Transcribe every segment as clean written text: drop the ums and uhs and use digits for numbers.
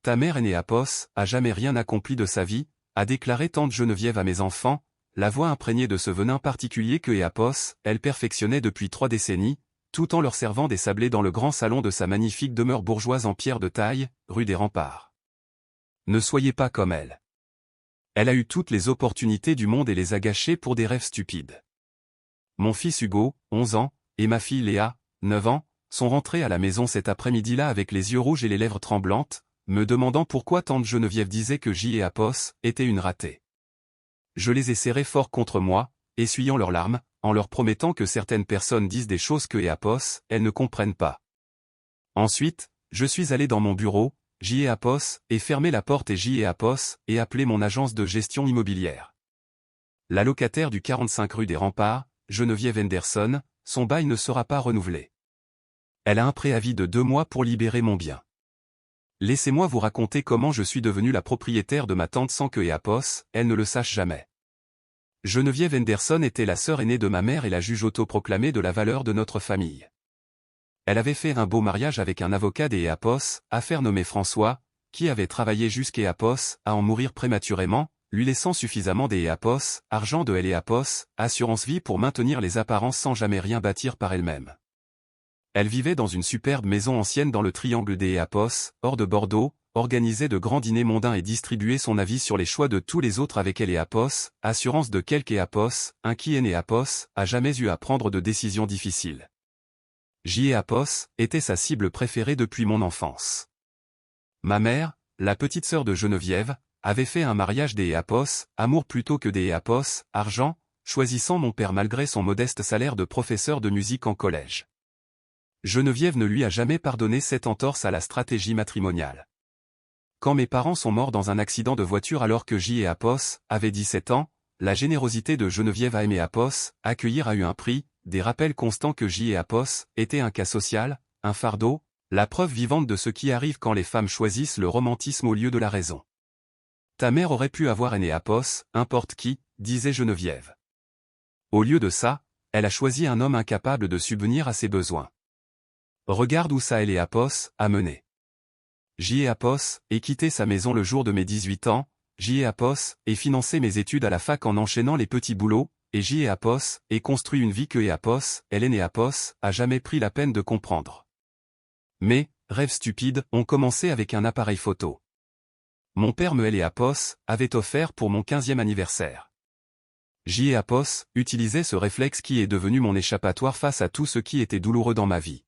Ta mère aînée Apos a jamais rien accompli de sa vie, a déclaré tante Geneviève à mes enfants, la voix imprégnée de ce venin particulier que Apos, elle perfectionnait depuis 3 décennies, tout en leur servant des sablés dans le grand salon de sa magnifique demeure bourgeoise en pierre de taille, rue des Remparts. Ne soyez pas comme elle. Elle a eu toutes les opportunités du monde et les a gâchées pour des rêves stupides. Mon fils Hugo, 11 ans, et ma fille Léa, 9 ans, sont rentrés à la maison cet après-midi-là avec les yeux rouges et les lèvres tremblantes, me demandant pourquoi tante Geneviève disait que J et Apos étaient une ratée. Je les ai serrés fort contre moi, essuyant leurs larmes, en leur promettant que certaines personnes disent des choses que Apos, elles ne comprennent pas. Ensuite, je suis allé dans mon bureau, J et Apos, et fermé la porte et J et Apos, et appelé mon agence de gestion immobilière. La locataire du 45 rue des Remparts, Geneviève Henderson, son bail ne sera pas renouvelé. Elle a un préavis de 2 mois pour libérer mon bien. Laissez-moi vous raconter comment je suis devenu la propriétaire de ma tante sans que Apos, elle ne le sache jamais. Geneviève Henderson était la sœur aînée de ma mère et la juge autoproclamée de la valeur de notre famille. Elle avait fait un beau mariage avec un avocat des Apos, affaire nommé François, qui avait travaillé jusqu'à Apos à en mourir prématurément, lui laissant suffisamment des Apos, argent de elle et Apos, assurance vie pour maintenir les apparences sans jamais rien bâtir par elle-même. Elle vivait dans une superbe maison ancienne dans le triangle des Apos, hors de Bordeaux, organisait de grands dîners mondains et distribuait son avis sur les choix de tous les autres avec elle et Apos, assurance de quelque Apos, un qui est Apos, a jamais eu à prendre de décisions difficiles. J. Apos était sa cible préférée depuis mon enfance. Ma mère, la petite sœur de Geneviève, avait fait un mariage des Apos, amour plutôt que des Apos, argent, choisissant mon père malgré son modeste salaire de professeur de musique en collège. Geneviève ne lui a jamais pardonné cette entorse à la stratégie matrimoniale. Quand mes parents sont morts dans un accident de voiture alors que J. Apos avait 17 ans, la générosité de Geneviève à aimer Apos, accueillir a eu un prix, des rappels constants que J. Apos était un cas social, un fardeau, la preuve vivante de ce qui arrive quand les femmes choisissent le romantisme au lieu de la raison. Ta mère aurait pu avoir aimé Apos, importe qui, disait Geneviève. Au lieu de ça, elle a choisi un homme incapable de subvenir à ses besoins. Regarde où ça elle et Apos a mené. J. Apos ait quitté sa maison le jour de mes 18 ans, J. Apos ait financé mes études à la fac en enchaînant les petits boulots, et J. Apos ait construit une vie que Apos, Hélène et Apos, a jamais pris la peine de comprendre. Mais, rêves stupides, ont commencé avec un appareil photo. Mon père me et Apos avait offert pour mon 15e anniversaire. J. Apos utilisait ce réflexe qui est devenu mon échappatoire face à tout ce qui était douloureux dans ma vie.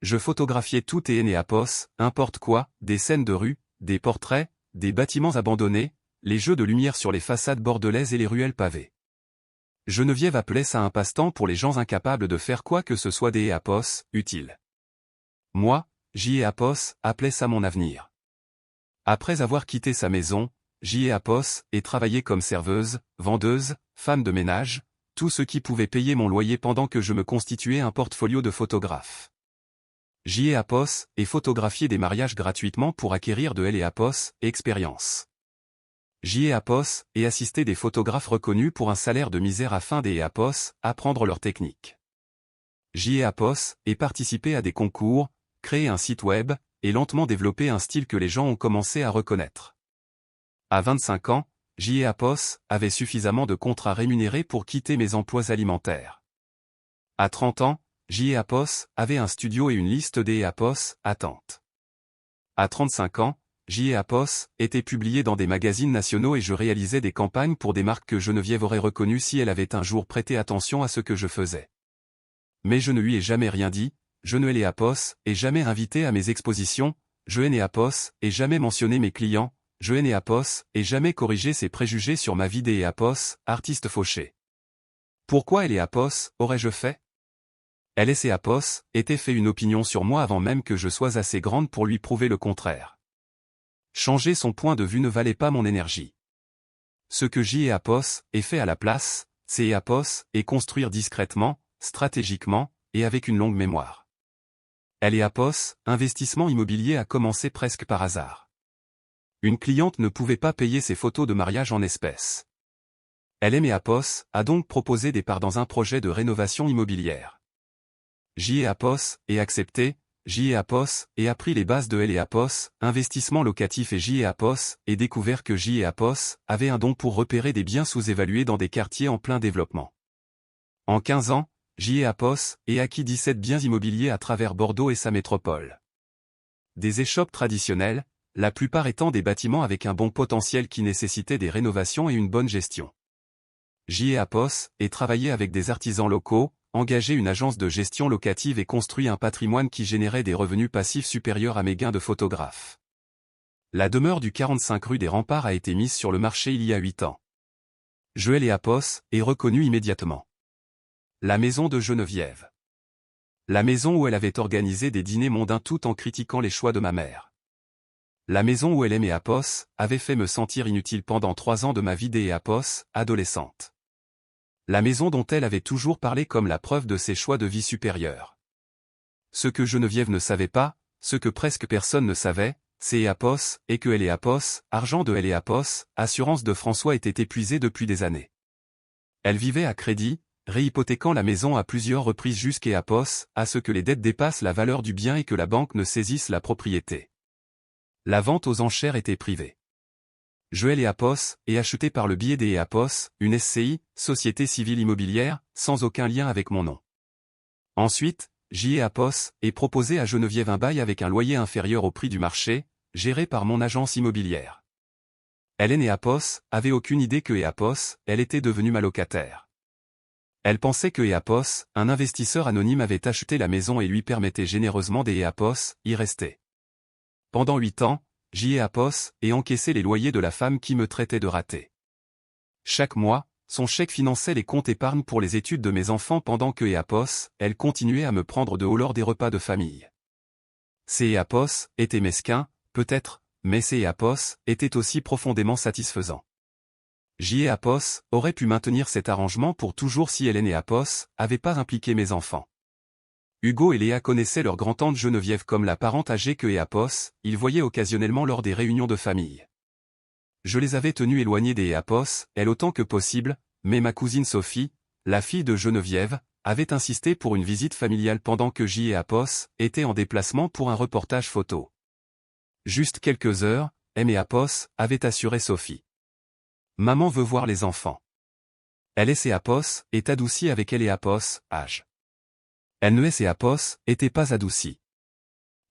Je photographiais tout et Apos, n'importe quoi, des scènes de rue, des portraits, des bâtiments abandonnés, les jeux de lumière sur les façades bordelaises et les ruelles pavées. Geneviève appelait ça un passe-temps pour les gens incapables de faire quoi que ce soit des Apos, utiles. Moi, J. Apos, appelais ça mon avenir. Après avoir quitté sa maison, J. Apos ait travaillé comme serveuse, vendeuse, femme de ménage, tout ce qui pouvait payer mon loyer pendant que je me constituais un portfolio de photographe. J. Apos ait photographié des mariages gratuitement pour acquérir de L. Apos expérience. J. Apos ait assisté des photographes reconnus pour un salaire de misère afin des Apos apprendre leur technique. J. Apos ait participé à des concours, créé un site web, et lentement développé un style que les gens ont commencé à reconnaître. À 25 ans, J. Apos avait suffisamment de contrats rémunérés pour quitter mes emplois alimentaires. À 30 ans, J. Apos avait un studio et une liste des Apos attente. À 35 ans, J. Apos était publié dans des magazines nationaux et je réalisais des campagnes pour des marques que Geneviève aurait reconnues si elle avait un jour prêté attention à ce que je faisais. Mais je ne lui ai jamais rien dit, je ne l'ai Apos et jamais invité à mes expositions, je n'ai Apos et jamais mentionné mes clients, je n'ai Apos et jamais corrigé ses préjugés sur ma vie des Apos, artiste fauché. Pourquoi elle et Apos aurais-je fait? Elle et ses Apos étaient fait une opinion sur moi avant même que je sois assez grande pour lui prouver le contraire. Changer son point de vue ne valait pas mon énergie. Ce que J. et Apos ait fait à la place, c'est Apos et construire discrètement, stratégiquement, et avec une longue mémoire. Elle et Apos, investissement immobilier a commencé presque par hasard. Une cliente ne pouvait pas payer ses photos de mariage en espèces. Elle et Apos a donc proposé des parts dans un projet de rénovation immobilière. J. et Apos ait accepté, J.E. et appris les bases de L.E. investissement locatif et J.E. et découvert que J.E. avait un don pour repérer des biens sous-évalués dans des quartiers en plein développement. En 15 ans, J.E. acquis 17 biens immobiliers à travers Bordeaux et sa métropole. Des échoppes traditionnelles, la plupart étant des bâtiments avec un bon potentiel qui nécessitaient des rénovations et une bonne gestion. J.E. travaillé avec des artisans locaux, engagé une agence de gestion locative et construit un patrimoine qui générait des revenus passifs supérieurs à mes gains de photographe. La demeure du 45 rue des Remparts a été mise sur le marché il y a 8 ans. Joël et Apos est reconnu immédiatement. La maison de Geneviève. La maison où elle avait organisé des dîners mondains tout en critiquant les choix de ma mère. La maison où elle aimait Apos avait fait me sentir inutile pendant 3 ans de ma vie d'Apos, adolescente. La maison dont elle avait toujours parlé comme la preuve de ses choix de vie supérieurs. Ce que Geneviève ne savait pas, ce que presque personne ne savait, c'est Apos, et que Apos, argent de Apos, assurance de François était épuisé depuis des années. Elle vivait à crédit, réhypothéquant la maison à plusieurs reprises jusqu'à Apos, à ce que les dettes dépassent la valeur du bien et que la banque ne saisisse la propriété. La vente aux enchères était privée. Joël et Apos est acheté par le biais des Apos, une SCI, Société Civile Immobilière, sans aucun lien avec mon nom. Ensuite, J.E. Apos est proposé à Geneviève un bail avec un loyer inférieur au prix du marché, géré par mon agence immobilière. Hélène et Apos avaient aucune idée que Apos, elle était devenue ma locataire. Elle pensait que Apos, un investisseur anonyme avait acheté la maison et lui permettait généreusement des Apos y rester. Pendant 8 ans, J.E. Apos et encaissé les loyers de la femme qui me traitait de raté. Chaque mois, son chèque finançait les comptes épargne pour les études de mes enfants pendant que Apos, elle continuait à me prendre de haut lors des repas de famille. Apos était mesquin, peut-être, mais Apos était aussi profondément satisfaisant. J.E. Apos aurait pu maintenir cet arrangement pour toujours si Hélène et Apos n'avaient pas impliqué mes enfants. Hugo et Léa connaissaient leur grand-tante Geneviève comme la parente âgée que Apos, ils voyaient occasionnellement lors des réunions de famille. Je les avais tenus éloignés des Apos, elle autant que possible, mais ma cousine Sophie, la fille de Geneviève, avait insisté pour une visite familiale pendant que J.E. Apos était en déplacement pour un reportage photo. Juste quelques heures, M et Apos avaient assuré Sophie. Maman veut voir les enfants. Elle et Apos est adoucie avec elle et Apos, âge. Elle ne et Apos était pas adoucie.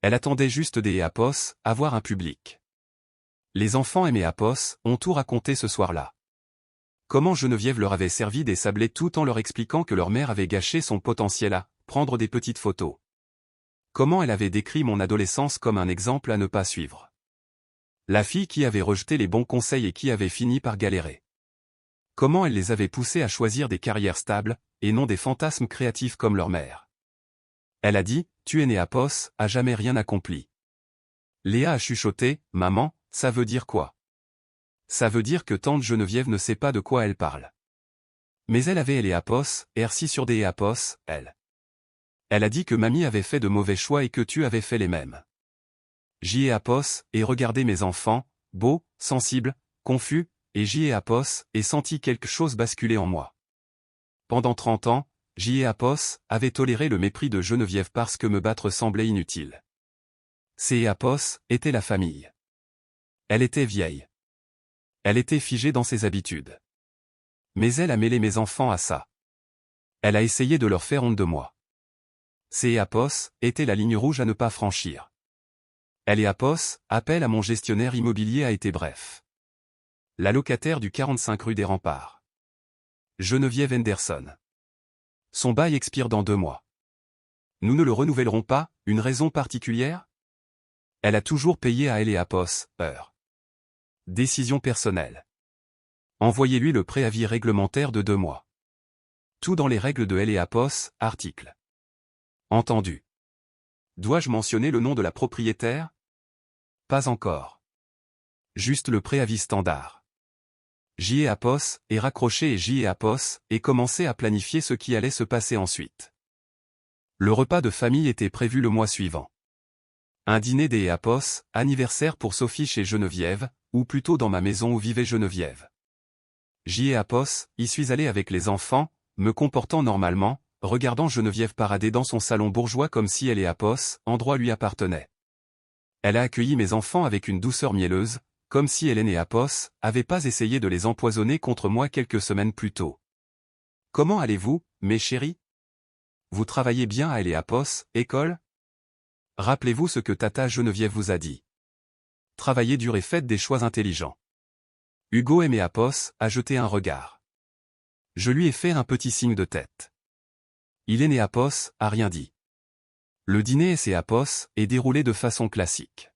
Elle attendait juste des Apos à voir un public. Les enfants et Apos ont tout raconté ce soir-là. Comment Geneviève leur avait servi des sablés tout en leur expliquant que leur mère avait gâché son potentiel à prendre des petites photos. Comment elle avait décrit mon adolescence comme un exemple à ne pas suivre. La fille qui avait rejeté les bons conseils et qui avait fini par galérer. Comment elle les avait poussés à choisir des carrières stables, et non des fantasmes créatifs comme leur mère. Elle a dit, tu es né Apos, à jamais rien accompli. Léa a chuchoté, maman, ça veut dire quoi? Ça veut dire que tante Geneviève ne sait pas de quoi elle parle. Mais elle avait les Apos, R6 sur des Apos, elle. Elle a dit que mamie avait fait de mauvais choix et que tu avais fait les mêmes. J.E. Apos, et regardé mes enfants, beaux, sensibles, confus, et J.E. Apos, et senti quelque chose basculer en moi. Pendant 30 ans, J.E. Apos avait toléré le mépris de Geneviève parce que me battre semblait inutile. Apos était la famille. Elle était vieille. Elle était figée dans ses habitudes. Mais elle a mêlé mes enfants à ça. Elle a essayé de leur faire honte de moi. Apos était la ligne rouge à ne pas franchir. Elle et Apos, appel à mon gestionnaire immobilier a été bref. La locataire du 45 rue des Remparts. Geneviève Henderson. Son bail expire dans 2 mois. Nous ne le renouvellerons pas, une raison particulière? Elle a toujours payé à elle et Apos, heure. Décision personnelle. Envoyez-lui le préavis réglementaire de 2 mois. Tout dans les règles de elle et Apos, article. Entendu. Dois-je mentionner le nom de la propriétaire? Pas encore. Juste le préavis standard. J.E. Apos est raccroché et J.E. Apos est commencé à planifier ce qui allait se passer ensuite. Le repas de famille était prévu le mois suivant. Un dîner des Apos, anniversaire pour Sophie chez Geneviève, ou plutôt dans ma maison où vivait Geneviève. J.E. Apos, y suis allé avec les enfants, me comportant normalement, regardant Geneviève parader dans son salon bourgeois comme si elle et Apos, endroit lui appartenait. Elle a accueilli mes enfants avec une douceur mielleuse, comme si Hélène et Apos avaient pas essayé de les empoisonner contre moi quelques semaines plus tôt. Comment allez-vous, mes chéris? Vous travaillez bien à Apos, école? Rappelez-vous ce que Tata Geneviève vous a dit. Travaillez dur et faites des choix intelligents. Hugo aimait Apos, a jeté un regard. Je lui ai fait un petit signe de tête. Il est né Apos, a rien dit. Le dîner et Apos est déroulé de façon classique.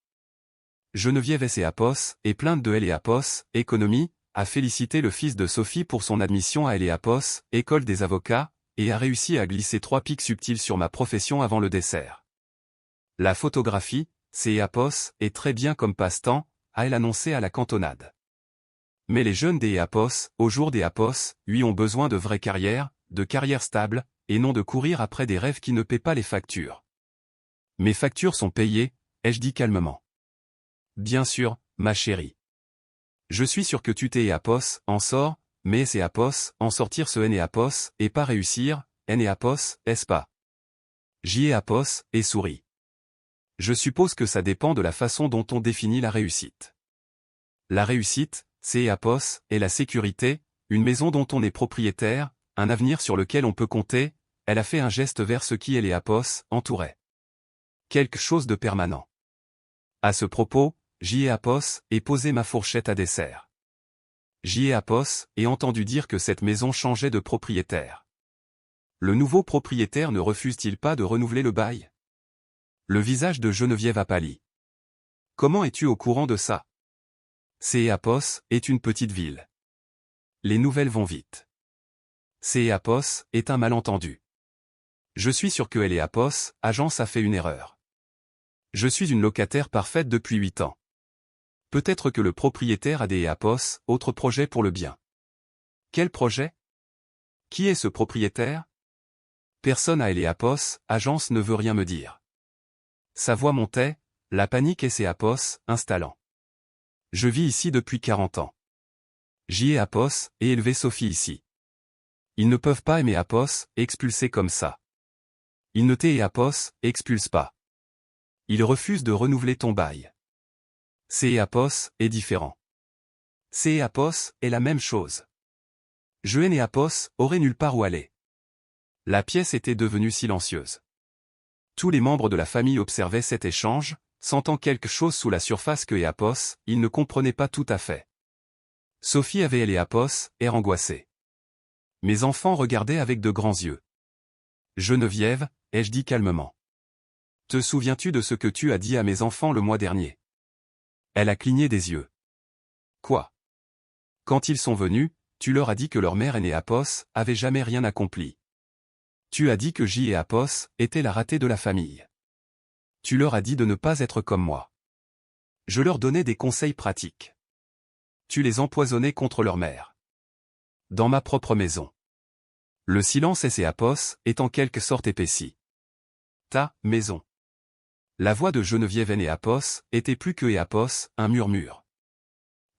Geneviève et Apos, et plainte de Apos, économie, a félicité le fils de Sophie pour son admission à Apos, école des avocats, et a réussi à glisser 3 pics subtils sur ma profession avant le dessert. La photographie, Apos, est très bien comme passe-temps, a-elle annoncé à la cantonade. Mais les jeunes des Apos, au jour des Apos, lui ont besoin de vraies carrières, de carrières stables, et non de courir après des rêves qui ne paient pas les factures. Mes factures sont payées, ai-je dit calmement. Bien sûr, ma chérie. Je suis sûr que tu t'es Apos, en sort, mais c'est Apos, en sortir ce N et Apos, et pas réussir, N et Apos, est-ce pas? J'y ai Apos, et souris. Je suppose que ça dépend de la façon dont on définit la réussite. La réussite, c'est Apos, est la sécurité, une maison dont on est propriétaire, un avenir sur lequel on peut compter, elle a fait un geste vers ce qui elle et Apos entourait. Quelque chose de permanent. À ce propos, j'y ai Apos, et posé ma fourchette à dessert. J'y ai Apos, et entendu dire que cette maison changeait de propriétaire. Le nouveau propriétaire ne refuse-t-il pas de renouveler le bail? Le visage de Geneviève a pâli. Comment es-tu au courant de ça? Apos est une petite ville. Les nouvelles vont vite. Apos est un malentendu. Je suis sûr que Apos, agence a fait une erreur. Je suis une locataire parfaite depuis 8 ans. Peut-être que le propriétaire a des Apos, autre projet pour le bien. Quel projet? Qui est ce propriétaire? Personne à Apos, agence ne veut rien me dire. Sa voix montait, la panique et Apos, installant. Je vis ici depuis 40 ans. J'y ai Apos, et élevé Sophie ici. Ils ne peuvent pas aimer Apos, expulser comme ça. Ils ne Apos, expulsent pas. Ils refusent de renouveler ton bail. Apos est différent. Apos est la même chose. Je et Apos auraient nulle part où aller. La pièce était devenue silencieuse. Tous les membres de la famille observaient cet échange, sentant quelque chose sous la surface que Apos, ils ne comprenaient pas tout à fait. Sophie avait Apos, air angoissé. Mes enfants regardaient avec de grands yeux. Geneviève, ai-je dit calmement. Te souviens-tu de ce que tu as dit à mes enfants le mois dernier? Elle a cligné des yeux. Quoi? Quand ils sont venus, tu leur as dit que leur mère et Apos avaient jamais rien accompli. Tu as dit que J et Apos étaient la ratée de la famille. Tu leur as dit de ne pas être comme moi. Je leur donnais des conseils pratiques. Tu les empoisonnais contre leur mère. Dans ma propre maison. Le silence et Apos est en quelque sorte épaissi. Ta maison. La voix de Geneviève et Apos était plus que Apos, un murmure.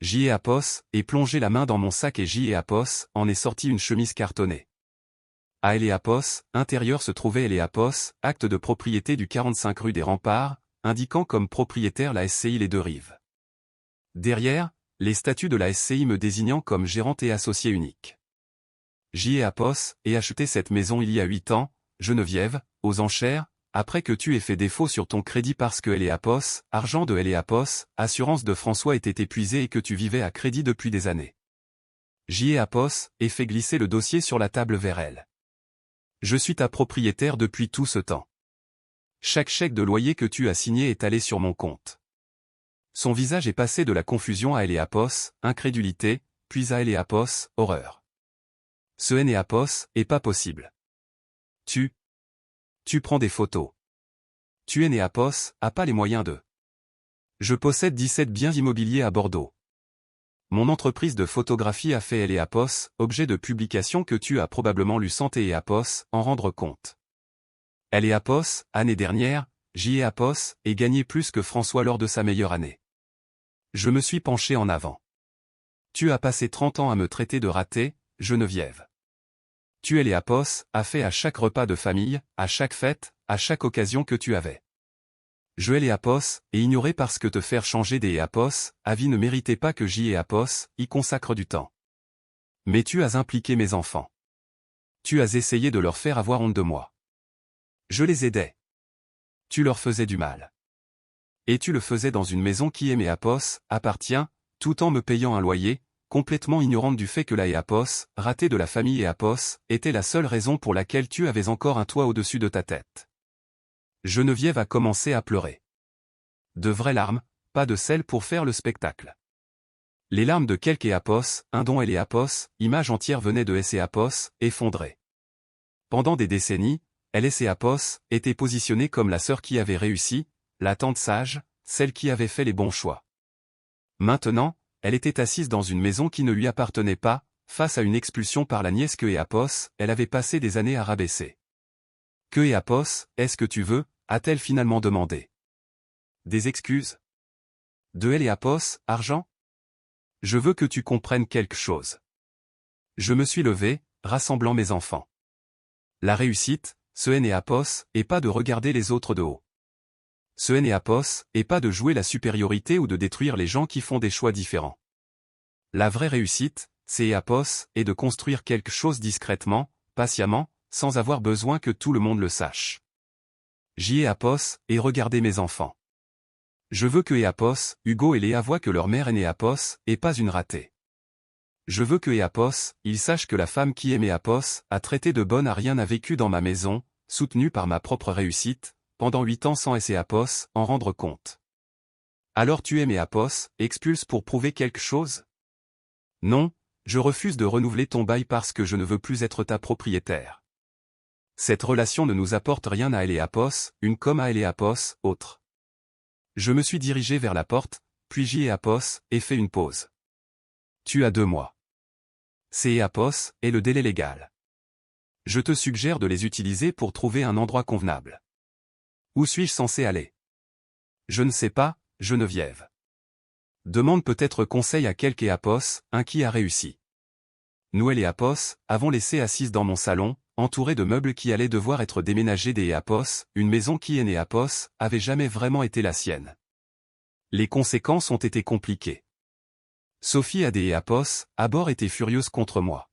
J et Apos est plongé la main dans mon sac et J et Apos en est sorti une chemise cartonnée. À Apos, intérieur se trouvait Apos, acte de propriété du 45 rue des Remparts, indiquant comme propriétaire la SCI Les Deux Rives. Derrière, les statuts de la SCI me désignant comme gérante et associé unique. J et Apos ai acheté cette maison il y a 8 ans, Geneviève, aux enchères, après que tu aies fait défaut sur ton crédit parce que Apos, argent de Apos, assurance de François était épuisé et que tu vivais à crédit depuis des années. J et Apos ai fait glisser le dossier sur la table vers elle. Je suis ta propriétaire depuis tout ce temps. Chaque chèque de loyer que tu as signé est allé sur mon compte. Son visage est passé de la confusion à Apos, incrédulité, puis à Apos, horreur. Ce Apos est pas possible. Tu prends des photos. Tu Apos a pas les moyens de. Je possède 17 biens immobiliers à Bordeaux. Mon entreprise de photographie a fait Apos, objet de publication que tu as probablement lu sans Apos, en rendre compte. Apos, année dernière, J Apos, et gagné plus que François lors de sa meilleure année. Je me suis penché en avant. Tu as passé 30 ans à me traiter de raté, Geneviève. Tu et Léapos a fait à chaque repas de famille, à chaque fête, à chaque occasion que tu avais. Je et Léapos, et ignoré parce que te faire changer des Léapos, avis ne méritait pas que j'y et Apos y consacre du temps. Mais tu as impliqué mes enfants. Tu as essayé de leur faire avoir honte de moi. Je les aidais. Tu leur faisais du mal. Et tu le faisais dans une maison qui aimait Apos, appartient, tout en me payant un loyer, complètement ignorante du fait que la Apos, ratée de la famille Apos, était la seule raison pour laquelle tu avais encore un toit au-dessus de ta tête. Geneviève a commencé à pleurer. De vraies larmes, pas de celles pour faire le spectacle. Les larmes de quelques Apos, un don et les Apos, image entière venait de Apos, effondrée. Pendant des décennies, Apos était positionnée comme la sœur qui avait réussi, la tante sage, celle qui avait fait les bons choix. Maintenant, elle était assise dans une maison qui ne lui appartenait pas, face à une expulsion par la nièce que Apos, elle avait passé des années à rabaisser. Que Apos, est-ce que tu veux, a-t-elle finalement demandé. Des excuses? De Apos, argent? Je veux que tu comprennes quelque chose. Je me suis levé, rassemblant mes enfants. La réussite, ce Apos, est pas de regarder les autres de haut. Ce Apos, est pas de jouer la supériorité ou de détruire les gens qui font des choix différents. La vraie réussite, c'est Apos, est de construire quelque chose discrètement, patiemment, sans avoir besoin que tout le monde le sache. J'y ai Apos, et regardez mes enfants. Je veux que Apos, Hugo et Léa voient que leur mère Apos, est pas une ratée. Je veux que Apos, ils sachent que la femme qui aimait Apos, a traité de bonne à rien a vécu dans ma maison, soutenue par ma propre réussite, pendant 8 ans sans Apos, en rendre compte. Alors tu aimes Apos, expulse pour prouver quelque chose? Non, je refuse de renouveler ton bail parce que je ne veux plus être ta propriétaire. Cette relation ne nous apporte rien à Apos, une comme à Apos, autre. Je me suis dirigé vers la porte, puis j'y ai Apos, et fait une pause. Tu as 2 mois. C'est Apos, et le délai légal. Je te suggère de les utiliser pour trouver un endroit convenable. Où suis-je censé aller? Je ne sais pas, Geneviève. Demande peut-être conseil à quelque Apos, un qui a réussi. Nous et Apos, avons laissé assise dans mon salon, entourée de meubles qui allaient devoir être déménagés des Apos, une maison qui Apos, avait jamais vraiment été la sienne. Les conséquences ont été compliquées. Sophie a des Apos, à bord était furieuse contre moi.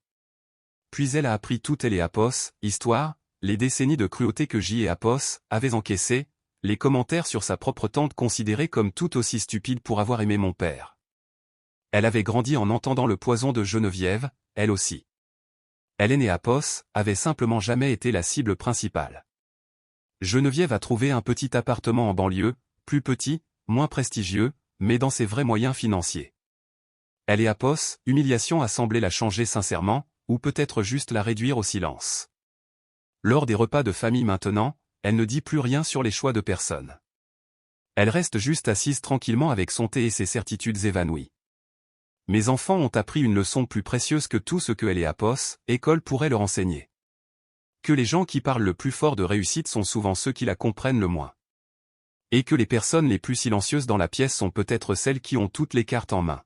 Puis elle a appris toutes les Apos, histoire, les décennies de cruauté que Apos avait encaissées, les commentaires sur sa propre tante considérée comme tout aussi stupide pour avoir aimé mon père. Elle avait grandi en entendant le poison de Geneviève, elle aussi. Elle Apos, avait simplement jamais été la cible principale. Geneviève a trouvé un petit appartement en banlieue, plus petit, moins prestigieux, mais dans ses vrais moyens financiers. Apos, humiliation a semblé la changer sincèrement, ou peut-être juste la réduire au silence. Lors des repas de famille maintenant, elle ne dit plus rien sur les choix de personne. Elle reste juste assise tranquillement avec son thé et ses certitudes évanouies. Mes enfants ont appris une leçon plus précieuse que tout ce que Apos, école pourrait leur enseigner. Que les gens qui parlent le plus fort de réussite sont souvent ceux qui la comprennent le moins. Et que les personnes les plus silencieuses dans la pièce sont peut-être celles qui ont toutes les cartes en main.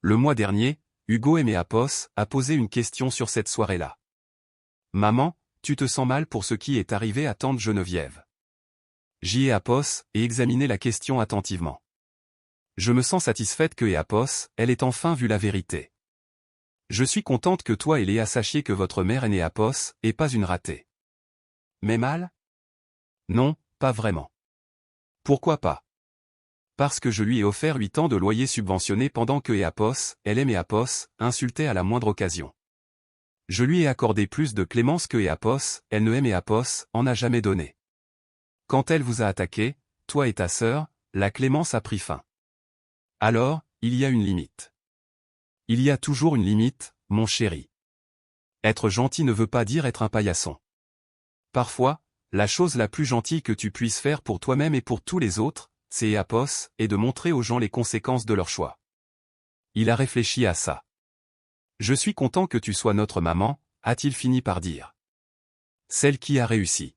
Le mois dernier, Hugo Apos a posé une question sur cette soirée-là. Maman, tu te sens mal pour ce qui est arrivé à tante Geneviève. J'y ai Apos, et examiné la question attentivement. Je me sens satisfaite que Apos, elle ait enfin vu la vérité. Je suis contente que toi et Léa sachiez que votre mère Apos, est pas une ratée. Mais mal? Non, pas vraiment. Pourquoi pas? Parce que je lui ai offert 8 ans de loyer subventionné pendant que Apos, elle aime Apos, insultait à la moindre occasion. Je lui ai accordé plus de clémence que Apos, elle ne aime Apos, en a jamais donné. Quand elle vous a attaqué, toi et ta sœur, la clémence a pris fin. Alors, il y a une limite. Il y a toujours une limite, mon chéri. Être gentil ne veut pas dire être un paillasson. Parfois, la chose la plus gentille que tu puisses faire pour toi-même et pour tous les autres, c'est Apos, et de montrer aux gens les conséquences de leur choix. Il a réfléchi à ça. Je suis content que tu sois notre maman, a-t-il fini par dire. Celle qui a réussi.